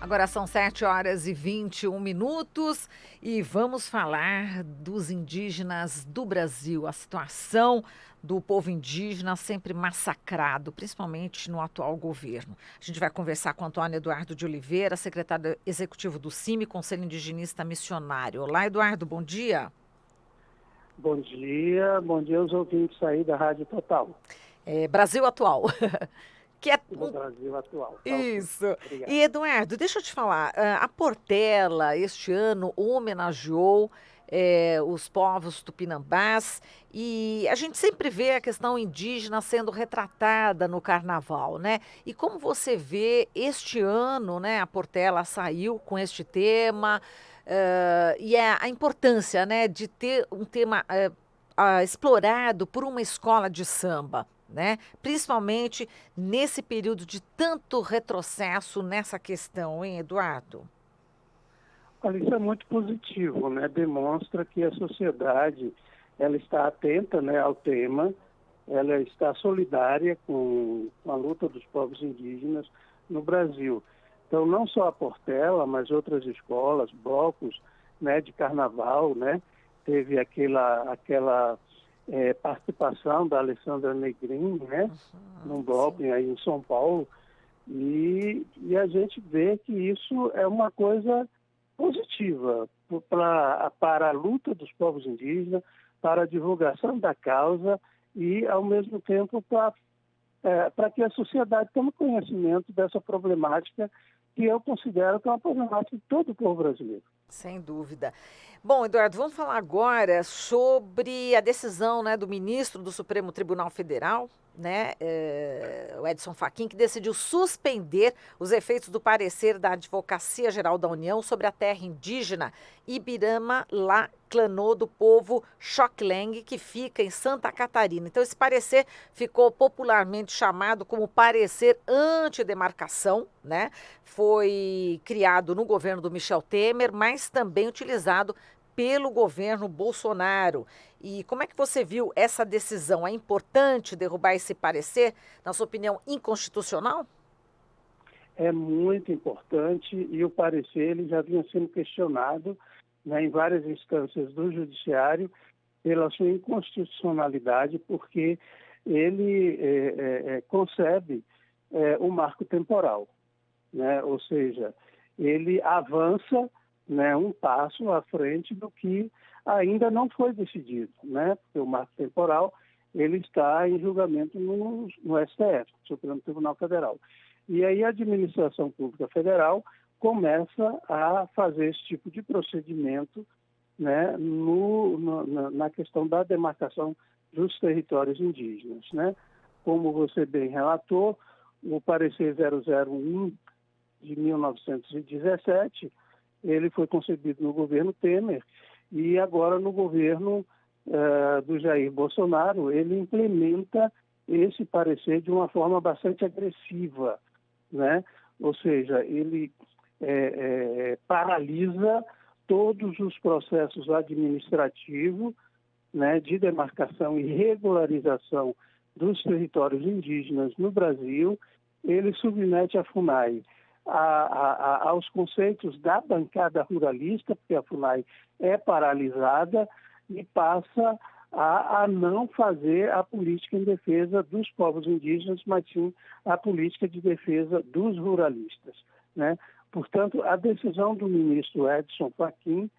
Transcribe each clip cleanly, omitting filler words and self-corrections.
Agora são 7h21 e vamos falar dos indígenas do Brasil, a situação do povo indígena sempre massacrado, principalmente no atual governo. A gente vai conversar com Antônio Eduardo de Oliveira, secretário executivo do CIMI, Conselho Indigenista Missionário. Olá, Eduardo, bom dia. Bom dia aos ouvintes aí da Rádio Total, Brasil Atual. Que é do Brasil atual. Tá ok, Isso. obrigado. E, Eduardo, deixa eu te falar, a Portela, este ano, homenageou os povos tupinambás e a gente sempre vê a questão indígena sendo retratada no carnaval, né? E como você vê este ano, né, a Portela saiu com este tema e a importância, né, de ter um tema explorado por uma escola de samba, né? Principalmente nesse período de tanto retrocesso nessa questão, hein, Eduardo? Olha, isso é muito positivo, né? Demonstra que a sociedade ela está atenta, né, ao tema, ela está solidária com a luta dos povos indígenas no Brasil. Então, não só a Portela, mas outras escolas, blocos, né, de carnaval, né? Teve aquela participação da Alessandra Negrini, né, num bloco Sim. aí em São Paulo, e a gente vê que isso é uma coisa positiva para a luta dos povos indígenas, para a divulgação da causa e, ao mesmo tempo, para que a sociedade tome conhecimento dessa problemática que eu considero que é uma problemática de todo o povo brasileiro. Sem dúvida. Bom, Eduardo, vamos falar agora sobre a decisão, né, do ministro do Supremo Tribunal Federal, né, o Edson Fachin, que decidiu suspender os efeitos do parecer da Advocacia Geral da União sobre a terra indígena Ibirama-Lá Clanô do povo Xoklengue, que fica em Santa Catarina. Então, esse parecer ficou popularmente chamado como parecer antidemarcação, né? Foi criado no governo do Michel Temer, mas também utilizado pelo governo Bolsonaro. E como é que você viu essa decisão? É importante derrubar esse parecer, na sua opinião, inconstitucional? É muito importante e o parecer ele já vinha sendo questionado, né, em várias instâncias do judiciário pela sua inconstitucionalidade, porque ele concebe o marco temporal, né? Ou seja, ele avança, né, um passo à frente do que ainda não foi decidido, né? Porque o marco temporal ele está em julgamento no STF, Supremo Tribunal Federal. E aí a Administração Pública Federal começa a fazer esse tipo de procedimento, né, na questão da demarcação dos territórios indígenas, né? Como você bem relatou, o parecer 001 de 1917, ele foi concebido no governo Temer e agora no governo do Jair Bolsonaro, ele implementa esse parecer de uma forma bastante agressiva, né? Ou seja, ele paralisa todos os processos administrativos, né, de demarcação e regularização dos territórios indígenas no Brasil. Ele submete a FUNAI aos conceitos da bancada ruralista, porque a FUNAI é paralisada, e passa a não fazer a política em defesa dos povos indígenas, mas sim a política de defesa dos ruralistas, né? Portanto, a decisão do ministro Edson Fachin,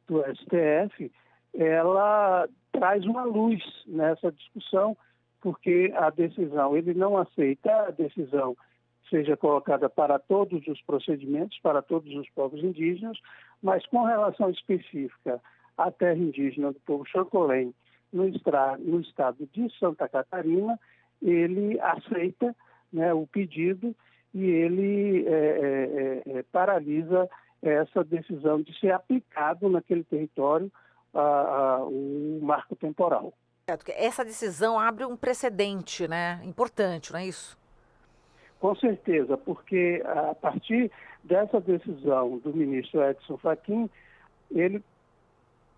do STF, ela traz uma luz nessa discussão, porque a decisão, ele não aceita a decisão seja colocada para todos os procedimentos, para todos os povos indígenas, mas com relação específica à terra indígena do povo Xocolém, no estado de Santa Catarina, ele aceita, né, o pedido e ele paralisa essa decisão de ser aplicado naquele território o marco temporal. Essa decisão abre um precedente, né? Importante, não é isso? Com certeza, porque a partir dessa decisão do ministro Edson Fachin, ele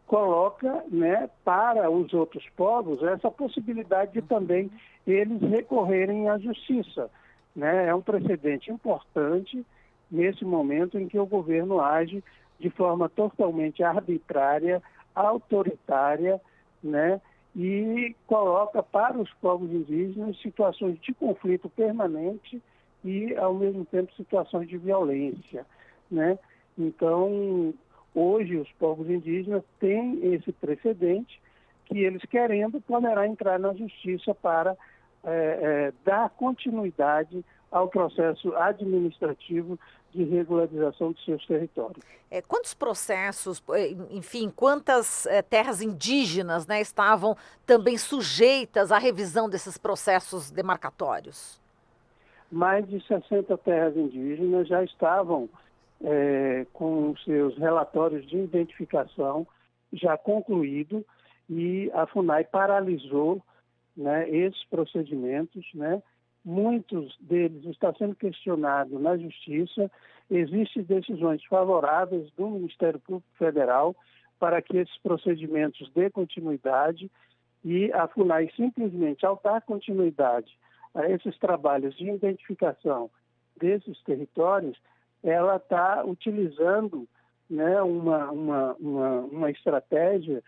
coloca, né, para os outros povos essa possibilidade de também eles recorrerem à justiça, né? É um precedente importante nesse momento em que o governo age de forma totalmente arbitrária, autoritária, né? E coloca para os povos indígenas situações de conflito permanente e, ao mesmo tempo, situações de violência, né? Então, hoje, os povos indígenas têm esse precedente que eles, querendo, poderá entrar na justiça para dar continuidade ao processo administrativo de regularização de seus territórios. Quantos processos, enfim, quantas terras indígenas, né, estavam também sujeitas à revisão desses processos demarcatórios? Mais de 60 terras indígenas já estavam com seus relatórios de identificação já concluído e a FUNAI paralisou, né, esses procedimentos, né? Muitos deles estão sendo questionados na Justiça. Existem decisões favoráveis do Ministério Público Federal para que esses procedimentos dê continuidade e a FUNAI simplesmente, ao dar continuidade a esses trabalhos de identificação desses territórios, ela está utilizando, né, uma estratégia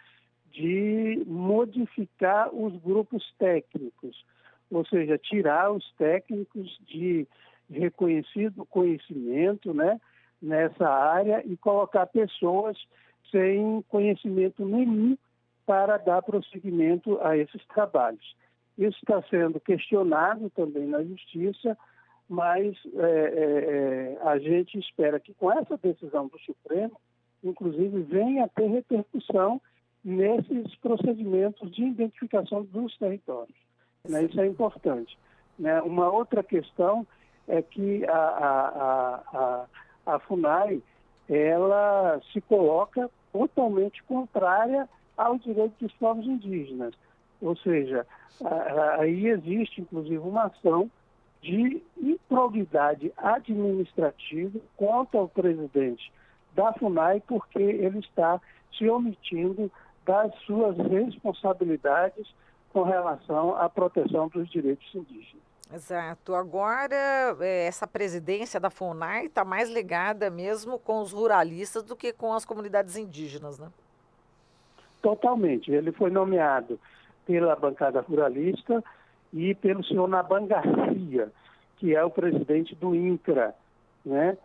de modificar os grupos técnicos, ou seja, tirar os técnicos de reconhecido conhecimento, né, nessa área e colocar pessoas sem conhecimento nenhum para dar prosseguimento a esses trabalhos. Isso está sendo questionado também na Justiça, mas a gente espera que com essa decisão do Supremo, inclusive, venha a ter repercussão nesses procedimentos de identificação dos territórios. Né? Isso é importante. Né? Uma outra questão é que a FUNAI ela se coloca totalmente contrária ao direito dos povos indígenas. Ou seja, aí existe, inclusive, uma ação de improbidade administrativa contra o presidente da FUNAI, porque ele está se omitindo das suas responsabilidades com relação à proteção dos direitos indígenas. Exato. Agora, essa presidência da FUNAI está mais ligada mesmo com os ruralistas do que com as comunidades indígenas, né? Totalmente. Ele foi nomeado pela bancada ruralista e pelo senhor Naban Garcia, que é o presidente do INCRA, né?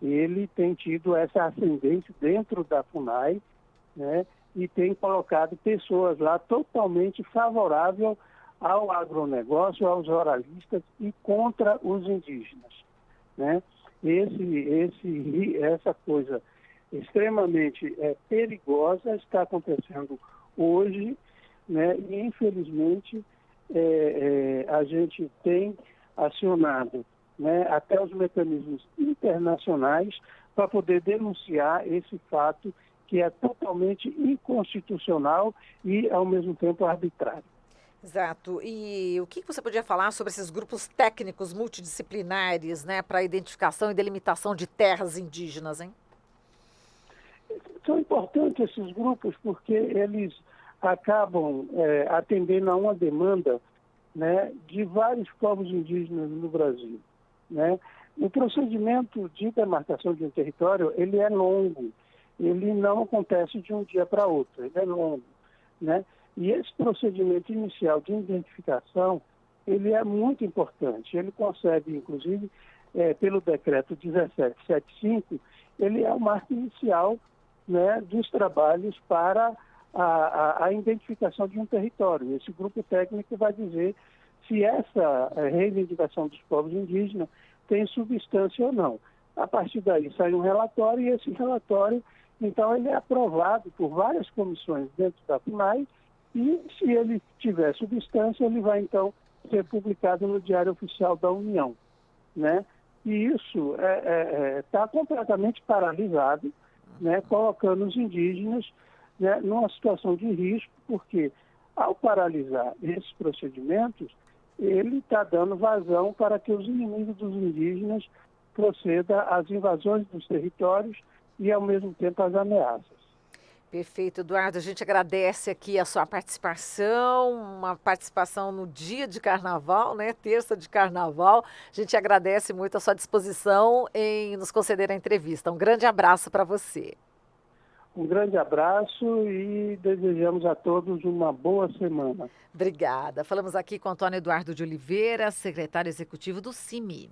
Ele tem tido essa ascendência dentro da FUNAI, né? E tem colocado pessoas lá totalmente favorável ao agronegócio, aos ruralistas e contra os indígenas, né? Essa coisa extremamente perigosa está acontecendo hoje, né? E infelizmente a gente tem acionado, né, até os mecanismos internacionais para poder denunciar esse fato que é totalmente inconstitucional e, ao mesmo tempo, arbitrário. Exato. E o que você podia falar sobre esses grupos técnicos multidisciplinares, né, para a identificação e delimitação de terras indígenas, hein? São importantes esses grupos porque eles acabam atendendo a uma demanda, né, de vários povos indígenas no Brasil, né? O procedimento de demarcação de um território, ele é longo, ele não acontece de um dia para outro, ele é longo, né? E esse procedimento inicial de identificação, ele é muito importante. Ele consegue, inclusive, pelo decreto 1775, ele é o marco inicial, né, dos trabalhos para a identificação de um território. Esse grupo técnico vai dizer se essa reivindicação dos povos indígenas tem substância ou não. A partir daí sai um relatório e esse relatório, então, ele é aprovado por várias comissões dentro da FUNAI e, se ele tiver substância, ele vai, então, ser publicado no Diário Oficial da União, né? E isso está completamente paralisado, né, colocando os indígenas, né, numa situação de risco, porque, ao paralisar esses procedimentos, ele está dando vazão para que os inimigos dos indígenas procedam às invasões dos territórios e, ao mesmo tempo, às ameaças. Perfeito, Eduardo. A gente agradece aqui a sua participação, uma participação no dia de carnaval, né? Terça de carnaval. A gente agradece muito a sua disposição em nos conceder a entrevista. Um grande abraço para você. Um grande abraço e desejamos a todos uma boa semana. Obrigada. Falamos aqui com Antônio Eduardo de Oliveira, secretário executivo do CIMI.